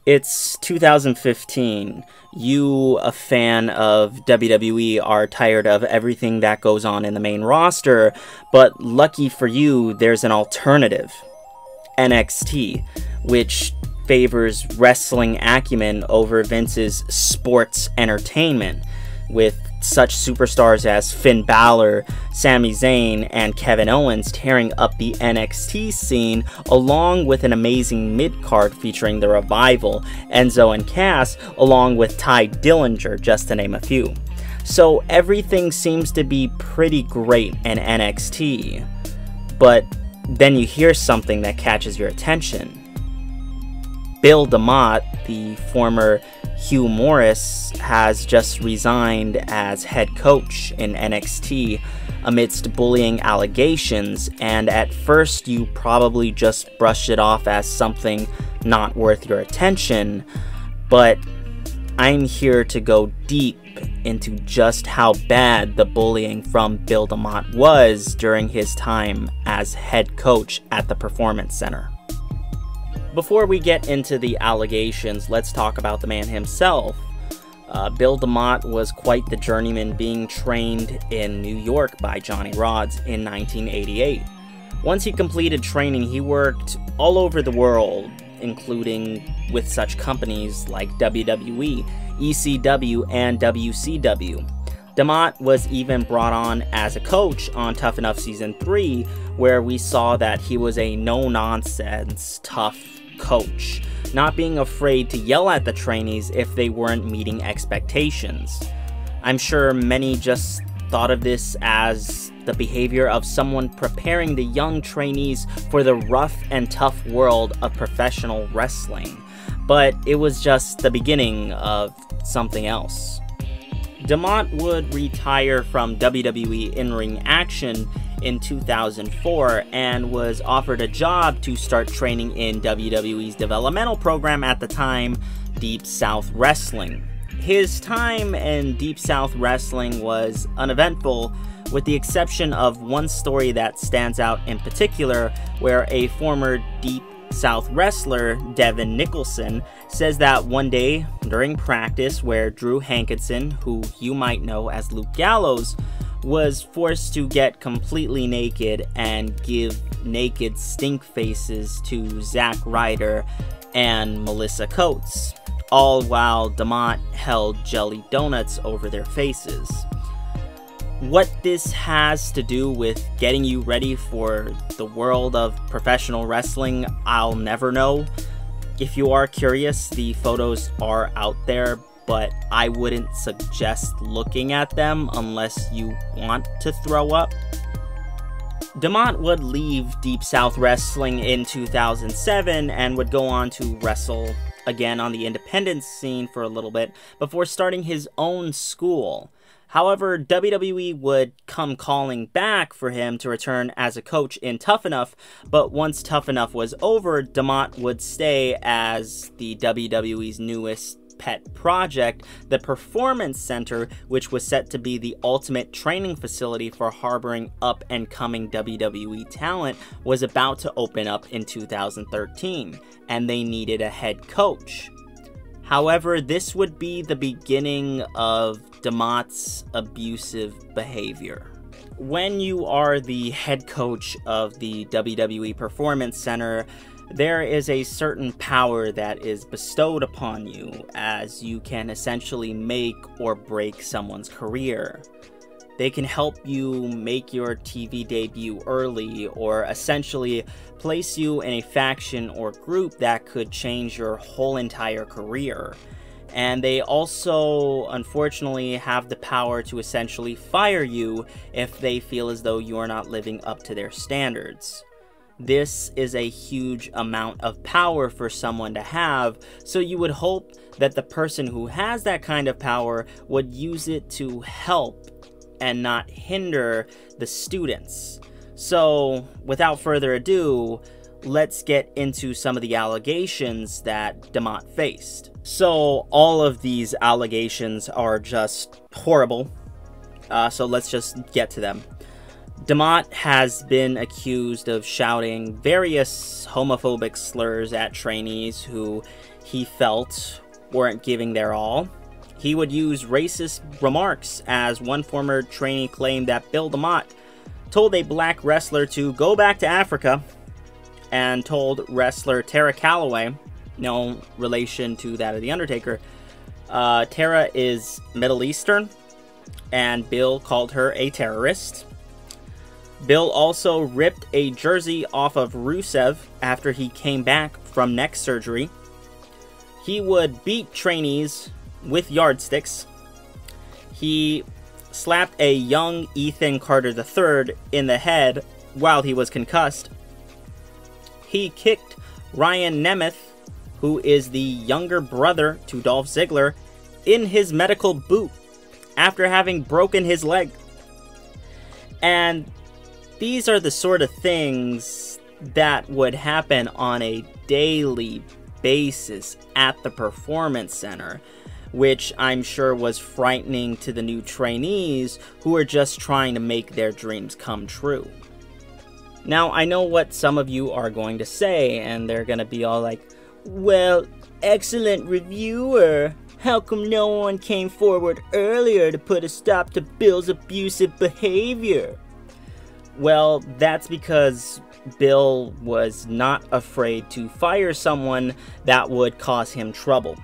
It's 2015. You, a fan of WWE, are tired of everything that goes on in the main roster, but lucky for you, there's an alternative. NXT, which favors wrestling acumen over Vince's sports entertainment, with such superstars as Finn Balor, Sami Zayn, and Kevin Owens tearing up the NXT scene, along with an amazing mid-card featuring The Revival, Enzo and Cass, along with Ty Dillinger, just to name a few. So everything seems to be pretty great in NXT, but then you hear something that catches your attention. Bill Demott, the former Hugh Morris, has just resigned as head coach in NXT amidst bullying allegations, and at first you probably just brushed it off as something not worth your attention, but I'm here to go deep into just how bad the bullying from Bill Demott was during his time as head coach at the Performance Center. Before we get into the allegations, let's talk about the man himself. Bill Demott was quite the journeyman, being trained in New York by Johnny Rodz in 1988. Once he completed training, he worked all over the world, including with such companies like WWE, ECW, and WCW. Demott was even brought on as a coach on Tough Enough Season 3, where we saw that he was a no-nonsense, tough coach, not being afraid to yell at the trainees if they weren't meeting expectations. I'm sure many just thought of this as the behavior of someone preparing the young trainees for the rough and tough world of professional wrestling, but it was just the beginning of something else. Demott would retire from WWE in-ring action in 2004 and was offered a job to start training in WWE's developmental program at the time, Deep South Wrestling. His time in Deep South Wrestling was uneventful, with the exception of one story that stands out in particular, where a former Deep South wrestler, Devin Nicholson, says that one day during practice where Drew Hankinson, who you might know as Luke Gallows, was forced to get completely naked and give naked stink faces to Zack Ryder and Melissa Coates, all while Demott held jelly donuts over their faces. What this has to do with getting you ready for the world of professional wrestling, I'll never know. If you are curious, the photos are out there, but I wouldn't suggest looking at them unless you want to throw up. Demott would leave Deep South Wrestling in 2007 and would go on to wrestle again on the independent scene for a little bit before starting his own school. However, WWE would come calling back for him to return as a coach in Tough Enough, but once Tough Enough was over, Demott would stay as the WWE's newest pet project, the Performance Center, which was set to be the ultimate training facility for harboring up-and-coming WWE talent, was about to open up in 2013, and they needed a head coach. However, this would be the beginning of Demott's abusive behavior. When you are the head coach of the WWE Performance Center, there is a certain power that is bestowed upon you, as you can essentially make or break someone's career. They can help you make your TV debut early, or essentially place you in a faction or group that could change your whole entire career. And they also, unfortunately, have the power to essentially fire you if they feel as though you are not living up to their standards. This is a huge amount of power for someone to have, so you would hope that the person who has that kind of power would use it to help and not hinder the students. So, without further ado, let's get into some of the allegations that Demott faced. So, all of these allegations are just horrible, so let's just get to them. Demott has been accused of shouting various homophobic slurs at trainees who he felt weren't giving their all. He would use racist remarks, as one former trainee claimed that Bill Demott told a black wrestler to go back to Africa, and told wrestler Tara Calloway, no relation to that of The Undertaker, Tara is Middle Eastern, and Bill called her a terrorist. Bill also ripped a jersey off of Rusev after he came back from neck surgery. He would beat trainees with yardsticks. He slapped a young Ethan Carter III in the head while he was concussed. He kicked Ryan Nemeth, who is the younger brother to Dolph Ziggler, in his medical boot after having broken his leg. And these are the sort of things that would happen on a daily basis at the Performance Center, which I'm sure was frightening to the new trainees who are just trying to make their dreams come true. Now, I know what some of you are going to say, and they're going to be all like, well, excellent reviewer. How come no one came forward earlier to put a stop to Bill's abusive behavior? Well, that's because Bill was not afraid to fire someone that would cause him trouble.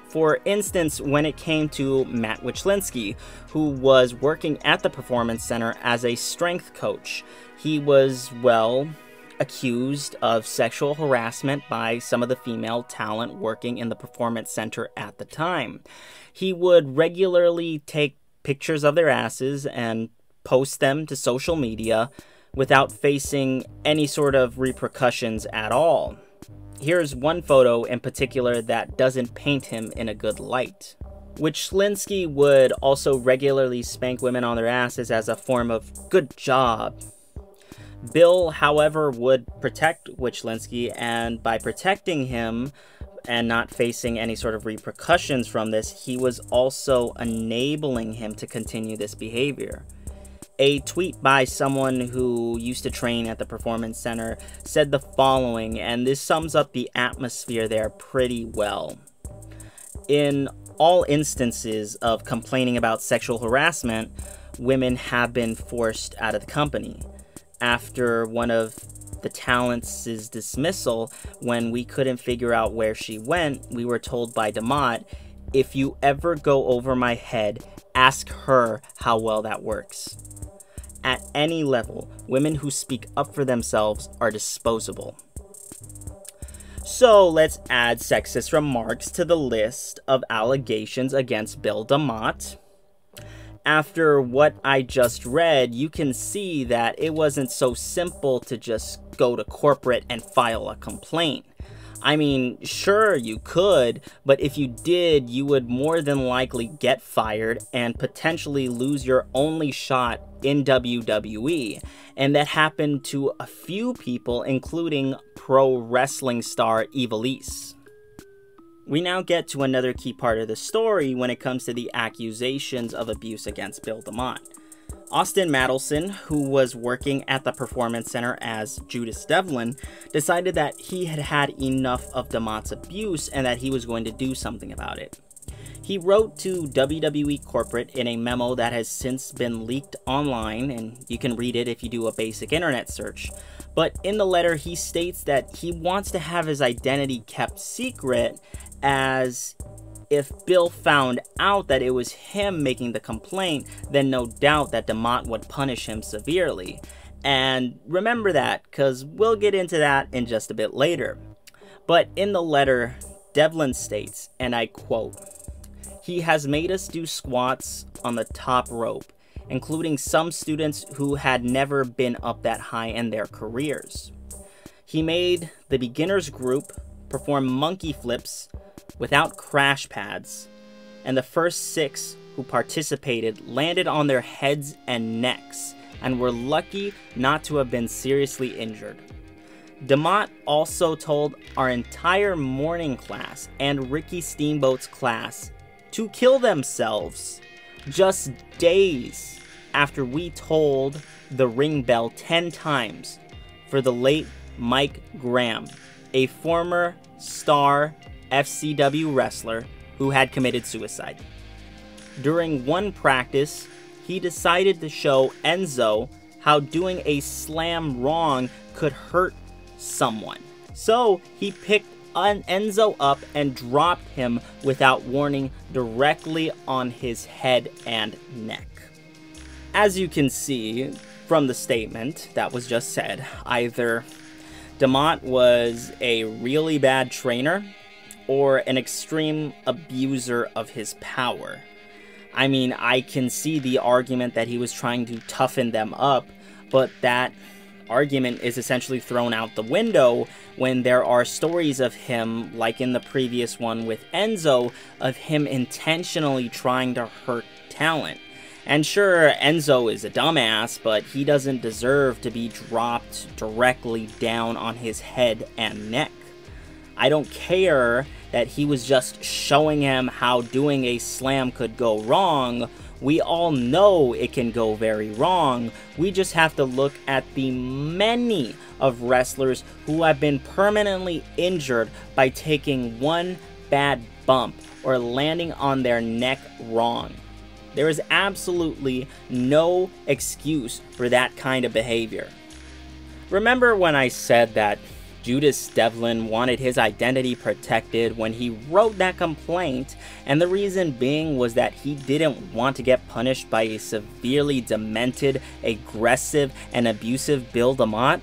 For instance, when it came to Matt Wichlinski, who was working at the Performance Center as a strength coach, he was, well, accused of sexual harassment by some of the female talent working in the Performance Center at the time. He would regularly take pictures of their asses and post them to social media without facing any sort of repercussions at all. Here's one photo in particular that doesn't paint him in a good light. Wichlinski would also regularly spank women on their asses as a form of good job. Bill, however, would protect Wichlinski, and by protecting him and not facing any sort of repercussions from this, he was also enabling him to continue this behavior. A tweet by someone who used to train at the Performance Center said the following, and this sums up the atmosphere there pretty well. In all instances of complaining about sexual harassment, women have been forced out of the company. After one of the talents' dismissal, when we couldn't figure out where she went, we were told by Demott, if you ever go over my head, ask her how well that works. At any level, women who speak up for themselves are disposable. So let's add sexist remarks to the list of allegations against Bill Demott. After what I just read, you can see that it wasn't so simple to just go to corporate and file a complaint. I mean, sure, you could, but if you did, you would more than likely get fired and potentially lose your only shot in WWE. And that happened to a few people, including pro wrestling star Ivelisse. We now get to another key part of the story when it comes to the accusations of abuse against Bill Demott. Austin Madelson, who was working at the Performance Center as Judas Devlin, decided that he had had enough of Demott's abuse and that he was going to do something about it. He wrote to WWE Corporate in a memo that has since been leaked online, and you can read it if you do a basic internet search. But in the letter, he states that he wants to have his identity kept secret, as if Bill found out that it was him making the complaint, then no doubt that Demott would punish him severely. And remember that, because we'll get into that in just a bit later. But in the letter, Devlin states, and I quote, "He has made us do squats on the top rope, including some students who had never been up that high in their careers. He made the beginners group perform monkey flips without crash pads, and the first 6 who participated landed on their heads and necks and were lucky not to have been seriously injured. Demott also told our entire morning class and Ricky Steamboat's class to kill themselves just days after we told the ring bell 10 times for the late Mike Graham, a former star FCW wrestler who had committed suicide. During one practice, he decided to show Enzo how doing a slam wrong could hurt someone. So he picked Enzo up and dropped him without warning directly on his head and neck. As you can see from the statement that was just said, either Demott was a really bad trainer or an extreme abuser of his power. I mean, I can see the argument that he was trying to toughen them up, but that argument is essentially thrown out the window when there are stories of him, like in the previous one with Enzo, of him intentionally trying to hurt talent. And sure, Enzo is a dumbass, but he doesn't deserve to be dropped directly down on his head and neck. I don't care that he was just showing him how doing a slam could go wrong. We all know it can go very wrong. We just have to look at the many of wrestlers who have been permanently injured by taking one bad bump or landing on their neck wrong. There is absolutely no excuse for that kind of behavior. Remember when I said that Judas Devlin wanted his identity protected when he wrote that complaint, and the reason being was that he didn't want to get punished by a severely demented, aggressive, and abusive Bill Demott?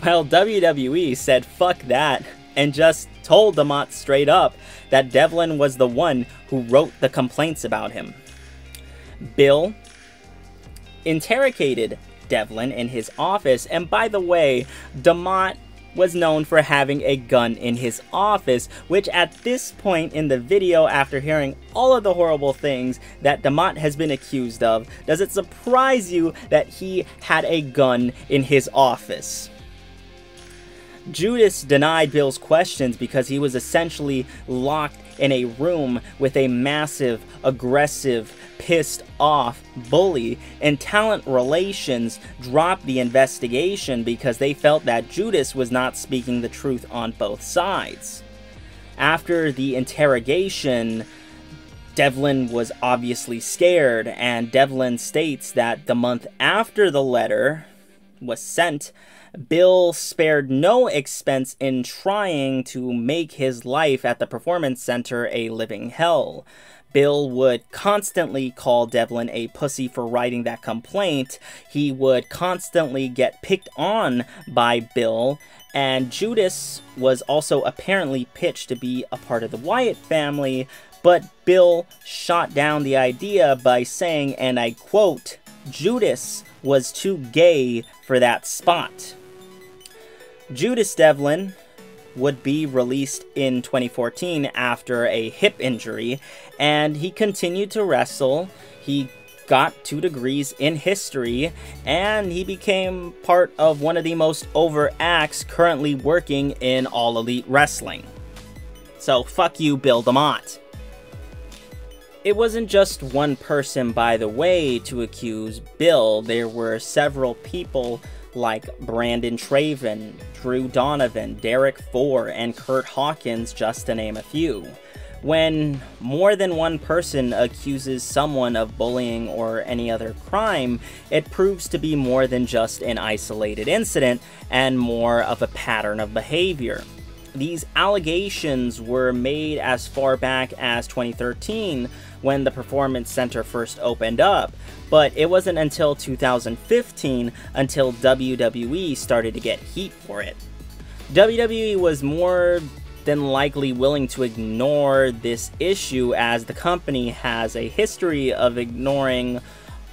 Well, WWE said fuck that, and just told Demott straight up that Devlin was the one who wrote the complaints about him. Bill interrogated Devlin in his office, and by the way, Demott was known for having a gun in his office, which at this point in the video, after hearing all of the horrible things that Demott has been accused of, does it surprise you that he had a gun in his office? Judas denied Bill's questions because he was essentially locked in a room with a massive, aggressive, pissed off bully, and Talent Relations dropped the investigation because they felt that Judas was not speaking the truth on both sides. After the interrogation, Devlin was obviously scared, and Devlin states that the month after the letter was sent, Bill spared no expense in trying to make his life at the Performance Center a living hell. Bill would constantly call Devlin a pussy for writing that complaint. He would constantly get picked on by Bill, and Judas was also apparently pitched to be a part of the Wyatt family, but Bill shot down the idea by saying, and I quote, "Judas was too gay for that spot." Judas Devlin would be released in 2014 after a hip injury, and he continued to wrestle. He got 2 degrees in history, and he became part of one of the most over acts currently working in All Elite Wrestling. So fuck you, Bill Demott. It wasn't just one person, by the way, to accuse Bill. There were several people like Brandon Traven, Drew Donovan, Derek Four, and Kurt Hawkins, just to name a few. When more than one person accuses someone of bullying or any other crime, it proves to be more than just an isolated incident and more of a pattern of behavior. These allegations were made as far back as 2013 when the Performance Center first opened up, but it wasn't until 2015 until WWE started to get heat for it. WWE was more than likely willing to ignore this issue, as the company has a history of ignoring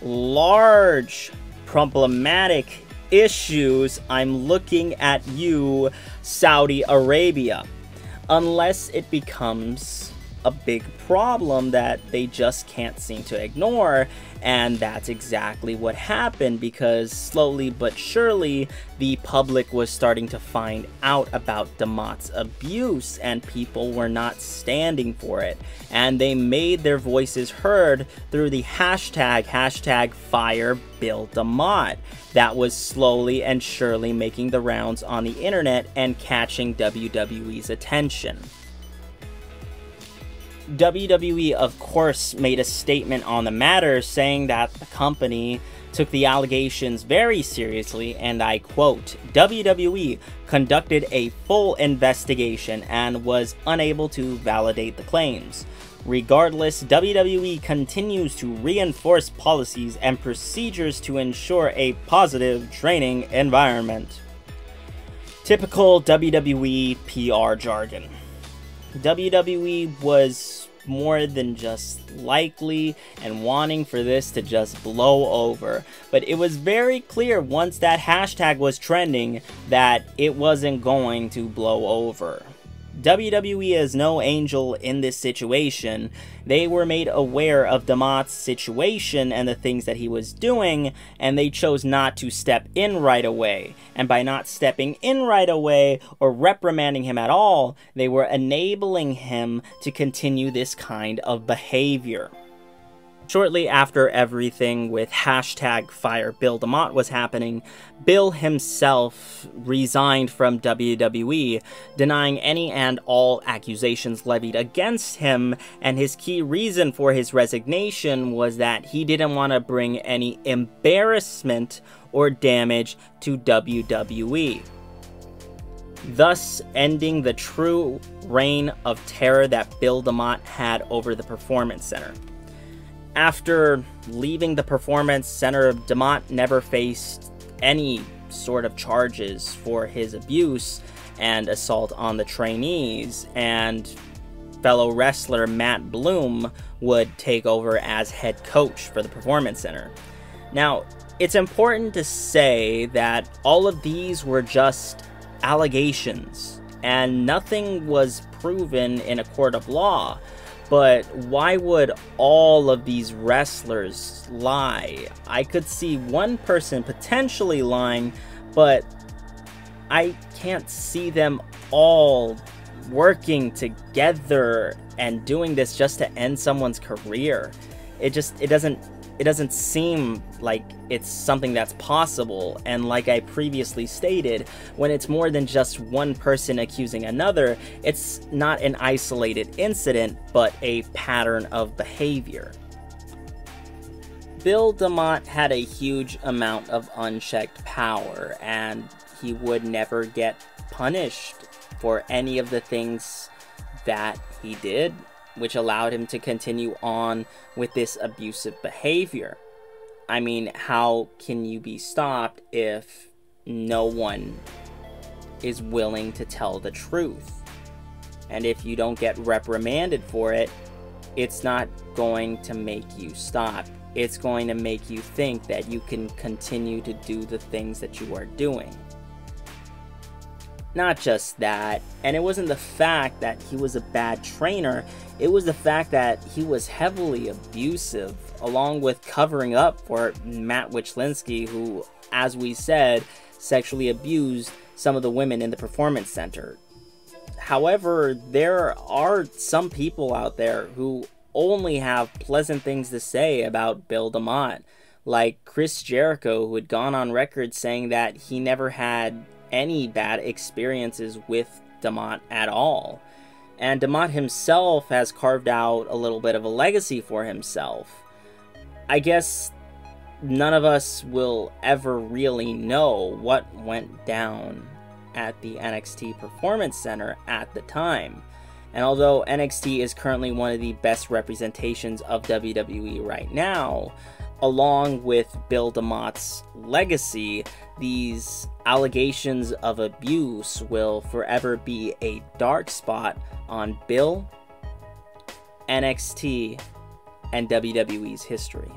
large, problematic issues. I'm looking at you, Saudi Arabia. Unless it becomes a big problem that they just can't seem to ignore, and that's exactly what happened, because slowly but surely the public was starting to find out about Demott's abuse, and people were not standing for it, and they made their voices heard through the hashtag #FireBillDemott. That was slowly and surely making the rounds on the internet and catching WWE's attention. WWE, of course, made a statement on the matter saying that the company took the allegations very seriously, and I quote, "WWE conducted a full investigation and was unable to validate the claims. Regardless, WWE continues to reinforce policies and procedures to ensure a positive training environment." Typical WWE PR jargon. WWE was more than just likely and wanting for this to just blow over, but it was very clear once that hashtag was trending that it wasn't going to blow over. WWE is no angel in this situation. They were made aware of Demott's situation and the things that he was doing, and they chose not to step in right away. And by not stepping in right away or reprimanding him at all, they were enabling him to continue this kind of behavior. Shortly after everything with hashtag Fire Bill Demott was happening, Bill himself resigned from WWE, denying any and all accusations levied against him, and his key reason for his resignation was that he didn't want to bring any embarrassment or damage to WWE, thus ending the true reign of terror that Bill Demott had over the Performance Center. After leaving the Performance Center, Demott never faced any sort of charges for his abuse and assault on the trainees, and fellow wrestler Matt Bloom would take over as head coach for the Performance Center. Now, it's important to say that all of these were just allegations, and nothing was proven in a court of law. But why would all of these wrestlers lie? I could see one person potentially lying, but I can't see them all working together and doing this just to end someone's career. It doesn't seem like it's something that's possible. And like I previously stated, when it's more than just one person accusing another, it's not an isolated incident, but a pattern of behavior. Bill Demott had a huge amount of unchecked power, and he would never get punished for any of the things that he did, which allowed him to continue on with this abusive behavior. I mean, how can you be stopped if no one is willing to tell the truth? And if you don't get reprimanded for it, it's not going to make you stop. It's going to make you think that you can continue to do the things that you are doing. Not just that, and it wasn't the fact that he was a bad trainer, it was the fact that he was heavily abusive, along with covering up for Matt Wichlinski, who, as we said, sexually abused some of the women in the Performance Center. However, there are some people out there who only have pleasant things to say about Bill Demott, like Chris Jericho, who had gone on record saying that he never had any bad experiences with Demott at all. And Demott himself has carved out a little bit of a legacy for himself. I guess none of us will ever really know what went down at the NXT Performance Center at the time. And although NXT is currently one of the best representations of WWE right now, along with Bill Demott's legacy, these allegations of abuse will forever be a dark spot on Bill, NXT, and WWE's history.